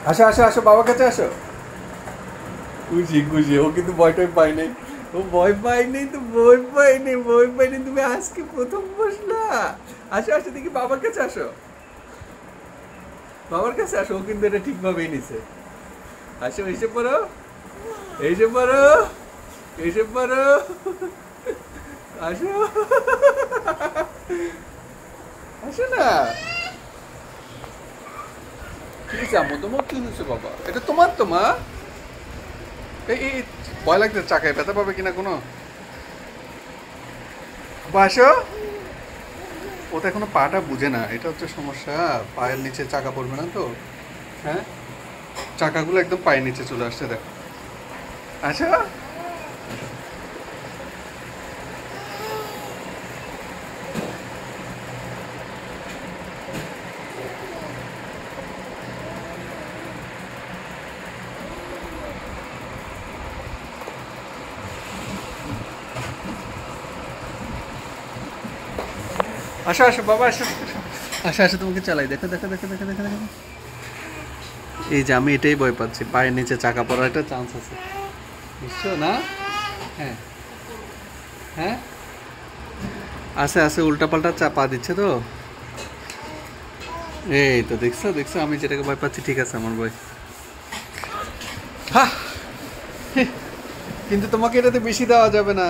আসো আসো আসো, বাবার কাছে আসো। খুশি খুশি, ও কিন্তু ভয়টাই পাই নাই। ও ভয় পাই নাই তো, ভয় পাই নাই, ভয় পাই নাই। তুমি আজকে প্রথম বসলা। আসো আসো, দেখি বাবার কাছে আসো, বাবার কাছে আসো। ও কিন্তু এটা ঠিকভাবেই নিছে। আসো, এসে পড়ো, এসে পড়ো, এসে পড়ো। আসো, আসো না। কি হয়েছে আম্মু, তোমার কি হয়েছে বাবা? এটা তোমার তো মা। এই এই, ভয় লাগছে, চাকায় ব্যথা পাবে কিনা কোনো। বাসো। ও তো এখনো পাটা বুঝে না, এটা হচ্ছে সমস্যা। পায়ের নিচে চাকা পড়বে না তো। হ্যাঁ, চাকাগুলো একদম পায়ের নিচে চলে আসছে, দেখ। আসো, আসো আসো বাবা, আসো আসো আসো, তোমাকে চালাই, দেখো দেখো দেখো দেখো দেখো দেখো। এই যে আমি এটাই ভয় পাচ্ছি, পায়ের নিচে চাকা পড়ার একটা চান্স আছে, বুঝছো না? হ্যাঁ, হ্যাঁ, আছে আছে, উল্টাপাল্টা চাপা দিচ্ছে তো। এই তো দেখছো দেখছো, আমি যেটাকে ভয় পাচ্ছি ঠিক আছে আমার ভয়। হ্যাঁ, কিন্তু তোমাকে এটাতে বেশি দেওয়া যাবে না।